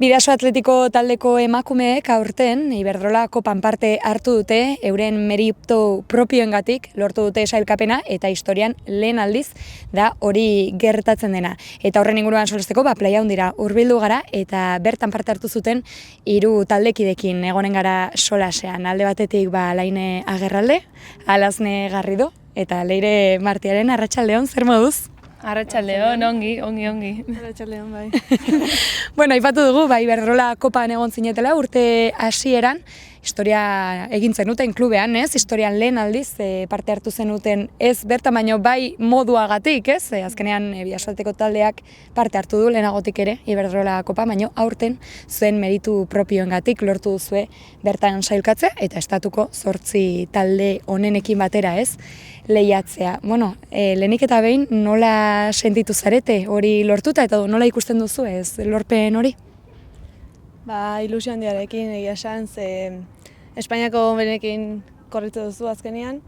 Bidaso Atletiko taldeko emakumeek aurten Iberdrola kopan parte hartu dute, euren merito propioengatik lortu dute sailkapena eta historian lehen aldiz da hori gertatzen dena. Eta horren inguruan solasteko, playa hundira hurbildu gara eta bertan parte hartu zuten 3 taldekidekin egonen gara solasean. Alde batetik Laine Agerralde, Alazne Garrido eta Leire Martiaren. Arratsaldeon, zer moduz? Arratsaldeon, ongi. Arratsaldeon, bai. Bueno, aipatu dugu, Iberdrola kopan egon zinetela urte hasieran, historia egin zenuten klubean, ez? Historian lehen aldiz parte hartu zenuten ez bertan baino bai moduagatik, ez? Azkenean Bidaso Atletiko taldeak parte hartu du lehenagotik ere Iberdrola kopa, baino aurten zuen meritu propioengatik lortu duzue bertan sailkatzea eta estatuko 8 talde honenekin batera, ez? Lehiatzea. Bueno, lehenik eta behin nola sentitu zarete hori lortuta eta nola ikusten duzu ez lorpen hori? Ilusio handiarekin egia esan, Espainiako berekin korritu duzu azkenean,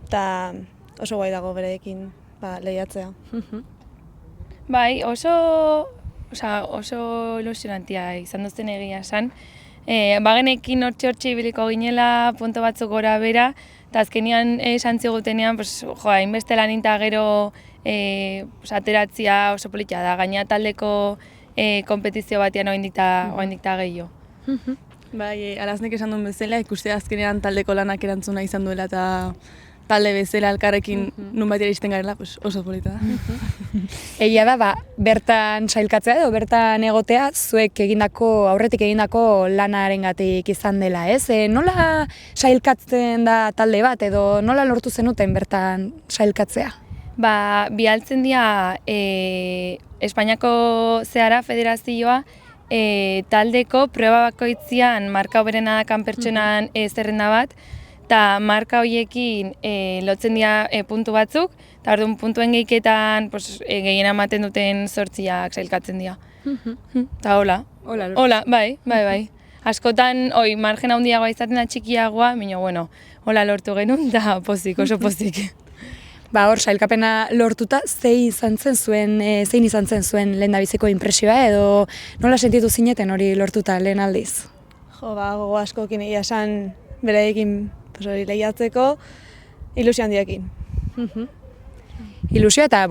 eta oso guai dago berekin lehiatzea. Bai, oso ilusionantia izan duzten egia esan. Bagenekin hortxe ibiliko ginela, punto batzuk gora bera, eta azkenean esan zigutenean, hainbeste lan eta gero ateratzia oso politia da, gaina taldeko kompetizio batean oindik da gehiago. Bai, Alaznek esan duen bezala, ikustea azkenean taldeko lanak erantzuna izan duela eta talde bezala elkarrekin nunbait iristen garela, oso polita da. Egia da, bertan sailkatzea edo bertan egotea zuek aurretik egindako lanarengatik izan dela, ez? Nola sailkatzen da talde bat edo nola lortu zenuten bertan sailkatzea? Bialtzen dira Espainiako zehara federazioa taldeko proba bakoitzian marka hoberena dakan pertsonan zerrenda bat, eta marka horiekin lotzen dira puntu batzuk, eta orduan puntuen gehiketan gehien ematen duten 8 sailkatzen dira. Eta hola, bai. Askotan, margen handiagoa izaten da txikiagoa, baina, hola lortu genuen, eta oso pozik. Hor, sailkapena lortuta, zein izan zen zuen lehendabiziko inpresioa edo nola sentitu zineten hori lortuta lehen aldiz? Gogo askokin egia esan bereekin lehiatzeko ilusio handiekin. Ilusio eta,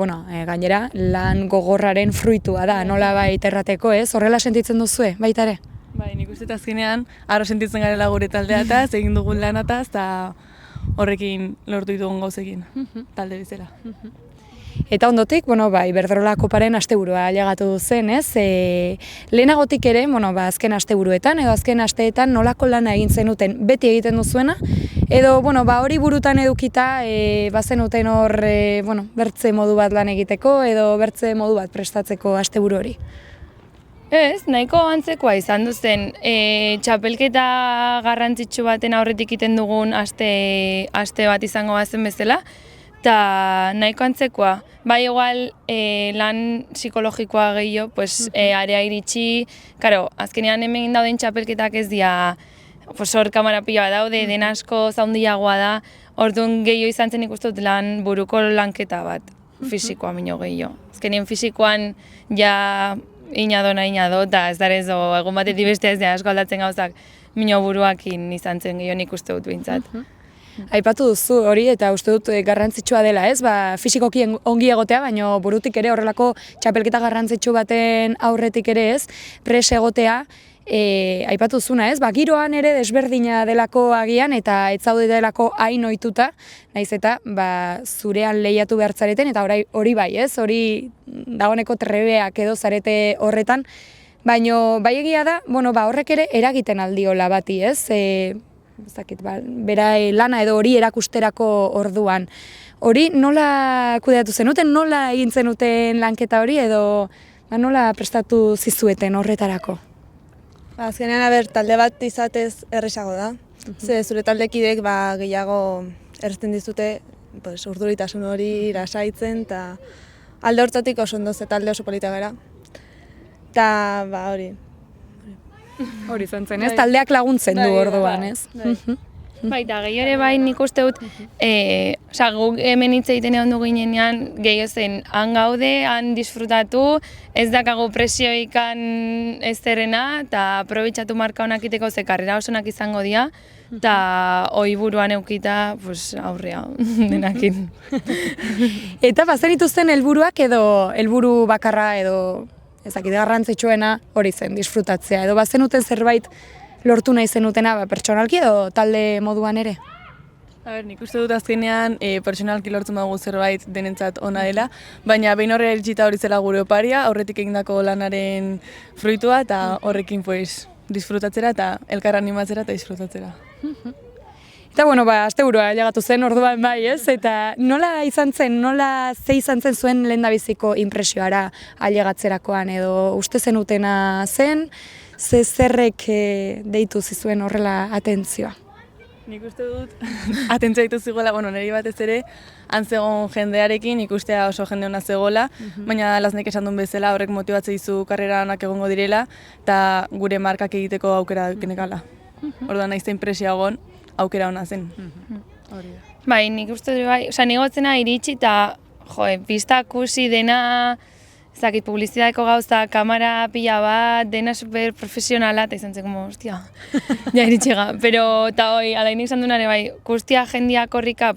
gainera, lan gogorraren fruitua da, nola errateko, ez? Horrela sentitzen duzue, baita ere? Bai, nik uste azkenean, arro sentitzen garela gure taldeataz, egin dugun lanataz, eta horrekin lortu ditugun gauzekin, talde bezala. Eta ondotik, Iberdrola koparen asteburua ailegatu zen, ez? Lehenagotik ere, azken asteburuetan edo azken asteetan nolako lana egin zenuten beti egiten duzuena, edo hori burutan edukita bazenuten hor bertze modu bat lan egiteko edo bertze modu bat prestatzeko asteburu hori. Ez, nahiko antzekoa izan duzen, txapelketa garrantzitsu baten aurretik egiten dugun aste bat izango bazen bezala, eta nahiko antzekoa. Bai, igual, lan psikologikoa gehiago, area iritsi, azkenean hemen dauden txapelketak ez dira, hor kamara pila daude, den asko zaundiagoa da, orduan gehiago izan zen ikustut lan buruko lanketa bat, fisikoa minio gehiago. Azkenean fisikoan ja inado, eta ez darez, egun batetik bestea ez da asko aldatzen gauzak minio buruakin izan zen gehiago nik uste dut bintzat. Aipatu duzu hori eta uste dut garrantzitsua dela, ez? Fisikoki ongi egotea, baina burutik ere horrelako txapelketa garrantzitsu baten aurretik ere ez, pres egotea, aipatu duzuna, ez? Giroan ere desberdina delako agian eta ez zaude delako hain ohituta, naiz eta zurean lehiatu behar zareten eta hori bai, ez? Hori dagoeneko trebeak edo zarete horretan, baina bai egia da, horrek ere eragiten aldiola bati, ez? Bera lana edo hori erakusterako orduan. Hori nola kudeatu zenuten, nola egin zenuten lanketa hori edo nola prestatu zizueten horretarako? Azkenean, talde bat izatez erresago da. Zure taldekideek gehiago erresten dizute urduritasun hori lasaitzen, eta alde hortzatik oso ondo talde oso polita gara. Eta hori. Hori izan zen, ez? Taldeak laguntzen du orduan, ez? Baita, gehi ere bai nik uste dut, guk hemen hitz egiten egon du ginenean, gehi zen, han gaude, han disfrutatu, ez dakagu presioikan ez zerrena, eta aprobetxatu marka honak iteko ze karrera osonak izango dira, eta hoi buruan eukita, aurrea, denakin. Eta bazen dituzten helburuak edo helburu bakarra edo ezakit garrantzitsuena hori zen, disfrutatzea, edo bazenuten zerbait lortu nahi zenutena pertsonalki edo talde moduan ere? Nik uste dut azkenean pertsonalki lortzen dugu zerbait denentzat ona dela, baina behin horre eritxita hori zela gure oparia, aurretik egindako lanaren fruitua eta horrekin disfrutatzera eta elkar animatzera eta disfrutatzera. Eta asteburua llegatu zen orduan bai, ez? Eta nola izan zen zuen lehendabiziko inpresioara ailegatzerakoan edo uste zenutena zen, zerrek deitu zizuen horrela atentzioa? Nik uste dut, atentzioa ditu ziguela, niri batez ere, antzegon jendearekin ikustea oso jende hona zegoela, baina Lasnek esan duen bezala horrek motibatzea dizu karrera onak egongo direla, eta gure markak egiteko aukera genekala. Orduan nahiz impresioa egon, aukera ona zen. Bai, nik uste dut bai, nigotzena iritsi eta, pista kusi dena, ezakit, publizidadeko gauza, kamera pila bat, dena super profesionala, eta izan zen, ostia, ja iritxiga. Pero, eta hoi, alainik izan dunare, bai, guztia jendia korrika,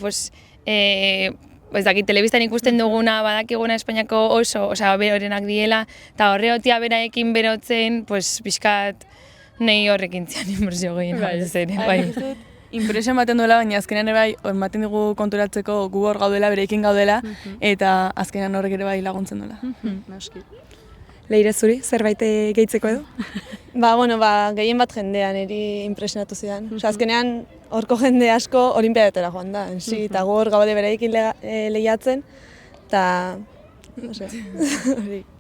telebistan ikusten duguna, badakiguna Espainiako oso, berorenak diela, eta horreotia beraekin berotzen, pixkat, nahi horrekin zian inbertsio gehien. Bai. Impresio ematen duela, baina azkenean bai, ematen dugu konturatzeko gu hor gaudela, bereikin gaudela, eta azkenean horrek ere bai laguntzen duela. Leire zuri, zerbait gehitzeko edo? Gehien bat jendean niri impresionatu zidan. Azkenean horko jende asko olimpiadetara joan da, eta gu hor gaude bereikin lehiatzen, eta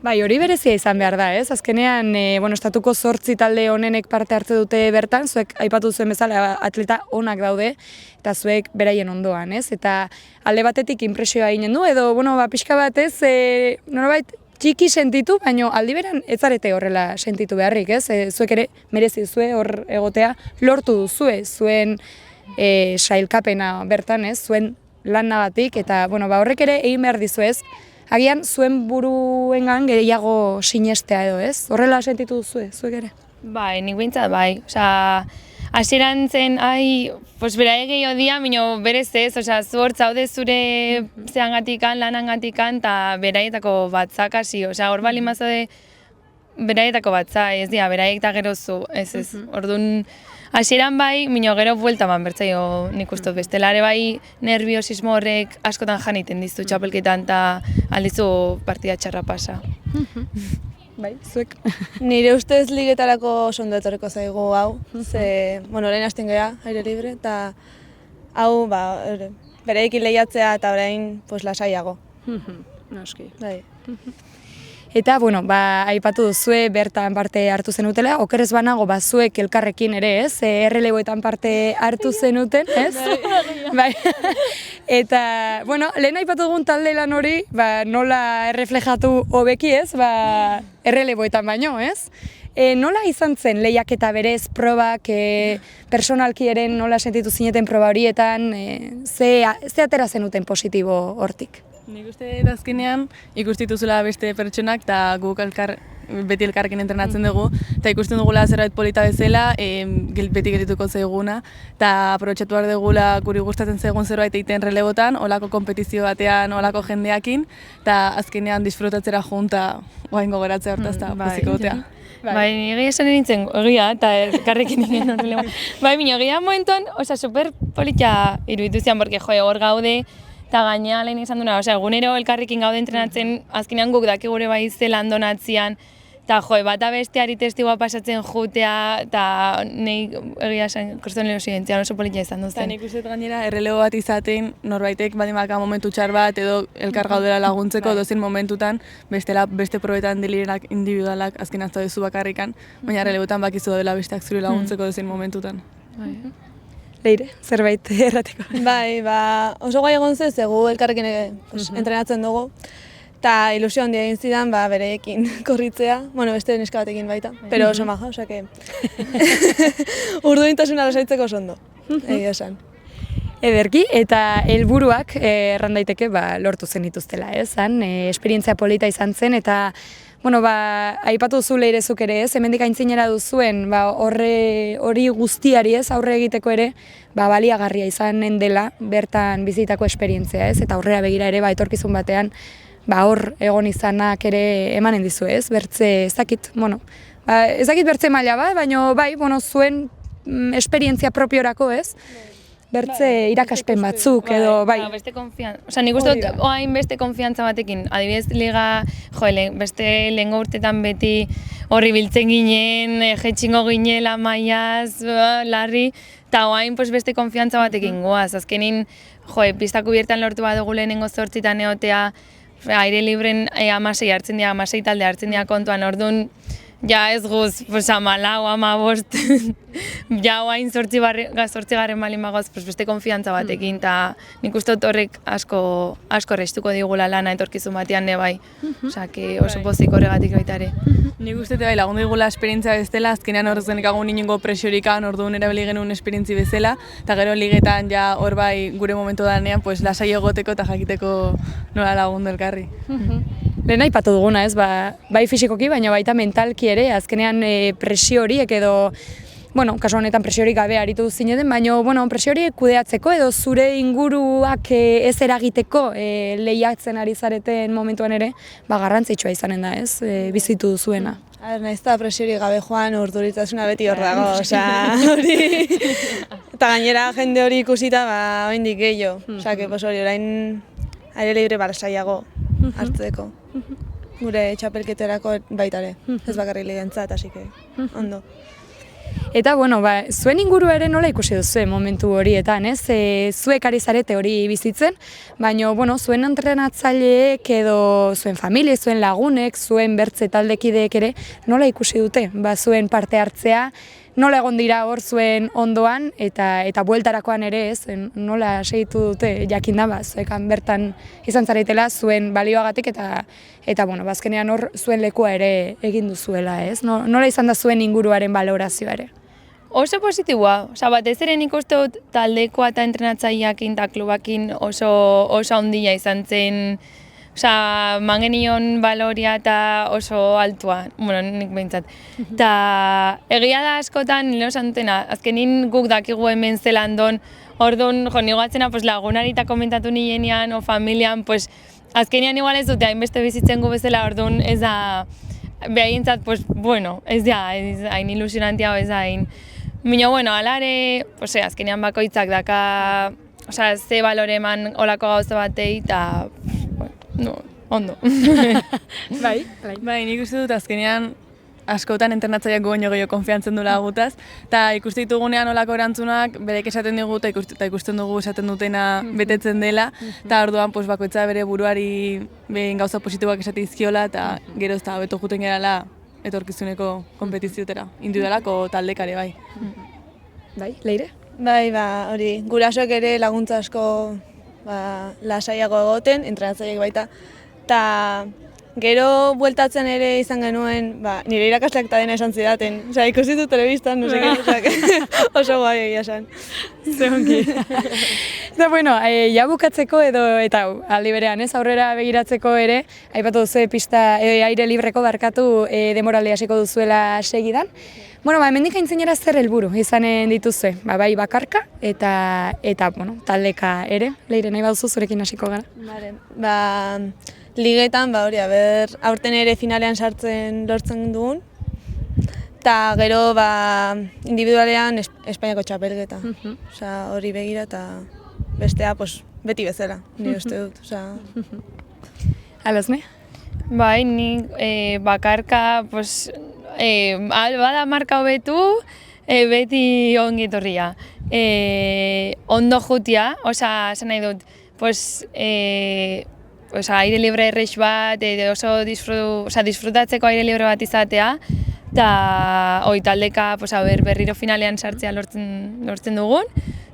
Bai, hori berezia izan behar da, ez? Azkenean, estatuko 8 talde honenek parte hartze dute bertan, zuek aipatu zuen bezala atleta onak daude, eta zuek beraien ondoan, ez? Eta alde batetik inpresioa eginen du, edo, pixka bat, ez? Norabait, txiki sentitu, baina aldi beran ez zarete horrela sentitu beharrik, ez? Zuek ere merezi duzue hor egotea lortu duzue, zuen sailkapena bertan, ez? Zuen lanagatik, eta, horrek ere egin behar dizu, ez? Agian zuen buruengan gehiago sinestea edo, ez? Horrela sentitu duzue, zuek ere? Bai, nik behintzat bai. Hasieran zen, beraie gehiago dia, baina berez ez, zu hor zaude zure zeangatikan, lanangatikan, eta beraietako batzak hasi, hor bali mazaude beraietako batza, ez dira, beraiek eta gero zu, ez. Orduan, hasieran bai, baina gero buelta eman bertzaio nik uste bestelare bai, nerviosismo horrek askotan janiten dizu txapelketan eta aldizu partida txarra pasa. Bai, zuek. Nire ustez ligetarako oso ondo etorriko zaigu hau, ze, orain hasten gara, aire libre, eta hau, bereikin lehiatzea eta orain, lasaiago. Noski. Bai. Eta, aipatu duzue bertan parte hartu zenutela, okerrez banago zuek elkarrekin ere, ez? Erreleboetan parte hartu zenuten, ez? Bai. Eta, lehen aipatu dugun talde lan hori, nola erreflejatu hobeki, ez? Erreleboetan baino, ez? Nola izan zen lehiaketa berez, probak, personalki ere nola sentitu zineten proba horietan, ze atera zenuten positibo hortik? Nik uste azkenean ikustituzula beste pertsonak eta guk beti elkarrekin entrenatzen dugu eta ikusten dugula zerbait polita bezala, beti geldituko zaiguna eta aprobetxatu behar dugula guri gustatzen zaigun zerbait egiten relebotan, olako kompetizio batean, olako jendeakin eta azkenean disfrutatzera junta oaingo geratzea hortaz eta poziko gotea. Bai, egia esan nintzen, egia, eta elkarrekin ingen horrela. Bai, egia momentuan, super polita iruditu zian, porque hor gaude, eta gainea lehen izan duna, egunero elkarrekin gaude entrenatzen, azkenean guk daki gure bai zelan donatzean, eta bata besteari testigua pasatzen jutea, eta nahi egia esan kostonero zidentzian oso polita izan duzen. Eta nik uste gainera errelebo bat izaten, norbaitek badimaka momentu txar bat, edo elkar gaudela laguntzeko dozen momentutan, beste probetan delirenak individualak azken azta duzu bakarrikan, baina errelebotan bakizu dela besteak zure laguntzeko dozen momentutan. Leire, zerbait errateko. Bai, oso gai egon zez, egu elkarrekin entrenatzen dugu. Eta ilusio handia egin zidan, bereekin korritzea, beste neska batekin baita, pero oso maja, osea que urduintasuna lasaitzeko oso ondo. egia esan. Ederki, eta helburuak erran daiteke lortu zen dituztela, han esperientzia polita izan zen, eta bueno, aipatu duzu leirezuk ere hemendik aintzinera duzuen, hori guztiari aurre egiteko ere, baliagarria izanen dela bertan bizitako esperientzia, eta aurrera begira ere, etorkizun batean, hor egon izanak ere emanen dizu, bertze, ez dakit bertze maila bat, baina zuen esperientzia propiorako, bertze irakaspen batzuk edo, Beste konfiantza, nik uste dut oain beste konfiantza batekin, adibidez liga, beste lehengo urtetan beti horri biltzen ginen, jetxingo ginela maiaz, larri, eta oain beste konfiantza batekin goaz, azkenin, pista kubiertan lortu badugu lehenengo zortzitan egotea, aire libren amasei hartzen dira, amasei talde hartzen dira kontuan, orduan, ja ez guz, 14, 15, ja oain zortzigarren balin bagoz, beste konfiantza batekin, eta nik uste dut horrek asko restuko digula lana etorkizun batean bai, oso pozik horregatik baita ere. Nik uste bai lagundu digula esperientzia bezala, azkenean horrez genikagun ninengo presiorikan, orduan erabili genuen esperientzi bezala, eta gero ligetan ja hor bai gure momentu danean, lasai egoteko eta jakiteko nola lagundu elkarri. Lehen aipatu duguna, bai fisikoki, baina baita mentalki ere, azkenean presio horiek edo, kasu honetan presio horiek gabe aritu zineten, baina presio horiek kudeatzeko edo zure inguruak ez eragiteko lehiatzen ari zareten momentuan ere, garrantzitsua izanen da, bizitu duzuena. Naiz eta presio hori gabe joan urduritasuna beti hor dago, hori... Eta gainera jende hori ikusita, oraindik gehiago, hori orain aire libre lasaiago hartzeko. Gure txapelketerako baitare, ez bakarrik ligentzat, así que ondo. Eta, zuen inguru ere nola ikusi duzu momentu horietan, zuek ari zarete hori bizitzen, baina, zuen entrenatzaileek edo zuen familie, zuen lagunek, zuen bertze taldekideek ere, nola ikusi dute, zuen parte hartzea, nola egon dira hor zuen ondoan, eta bueltarakoan ere nola segitu dute jakinda, zuekan bertan izan zaretela zuen balioagatik, eta bazkenean hor zuen lekua ere egin duzuela, nola izan da zuen inguruaren balorazioa ere? Oso positiboa, batez ere nik uste dut taldekoa eta entrenatzaileakin eta klubakin oso handia izan zen, mangenion baloria eta oso altua, nik behintzat. Eta egia da askotan, nire osan dutena, azkenin guk dakigu hemen zelandon, orduan, nigoatzena lagunari eta komentatu nirenean, o familian, azkenian igual ez dute hainbeste bizitzen gu bezala, orduan ez da, behaintzat, ez da, hain ilusionantia, ez da, hain. Baina, alare, azkenean bakoitzak daka, ze balore eman olako gauza batei, eta, ondo. Bai, nik uste dut azkenean askotan entrenatzaileak baino gehiago konfiantzen duela gutaz, eta ikuste ditugunean olako erantzunak berek esaten digu eta ikusten dugu esaten dutena betetzen dela, eta orduan bakoitza bere buruari behin gauza positiboak esate izkiola, eta gero ez da beto juten gerala etorkizuneko konpetiziotera, individualako taldekare bai. Bai, Leire? Bai, hori, gurasoek ere laguntza asko lasaiago egoten, entrenatzaileek baita, eta gero bueltatzen ere izan genuen, nire irakasleak eta dena esan zidaten, ikusi dut telebistan, no seke, oso guai egia esan. Zeonki. Eta, ja bukatzeko eta aldi berean, aurrera begiratzeko ere, aipatu duzu pista aire libreko barkatu denboraldi hasiko duzuela segidan. Hemendik aintzinera zer helburu izanen dituzue, bai bakarka eta taldeka ere, Leire nahi baduzu zurekin hasiko gara. Ligetan, aurten ere finalean sartzen lortzen dugun, eta gero individualean Espainiako txapelketa. Hori begira eta bestea beti bezala, nire uste dut. Alazne? Bai, nik bakarka, bada marka hobetu, beti ongi etorria. Ondo jutia, esan nahi dut, aire libre errex bat, oso disfrutatzeko aire libre bat izatea, eta taldeka berriro finalean sartzea lortzen dugun,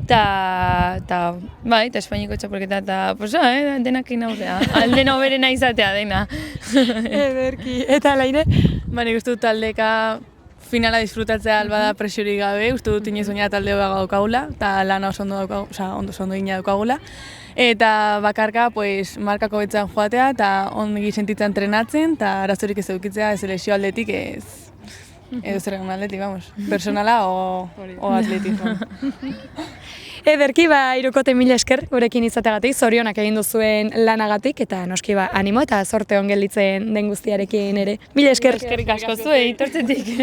eta Espainiko txapelketa, eta denakin aurrea, alden oberena izatea dena. Ederki, eta Leire? Nik uste dut taldeka finala disfrutatzea albada presiorik gabe, uste dut inoiz baina talde hoga daukagula, eta lana oso ondo daukagula, ondo egina daukagula. Eta bakarka, pues, markako betzan joatea, eta ongi sentitzen entrenatzen, eta arazorik ez edukitzea, ez lesio aldetik, edo zer egun aldetik, vamos, personala o atletik. Ederki, hirukote mila esker gurekin izateagatik, zorionak egin duzuen lanagatik, eta noski animo eta sorte on gelditzen den guztiarekin ere. Mila esker. Eskerrik asko zuei, tortzetik.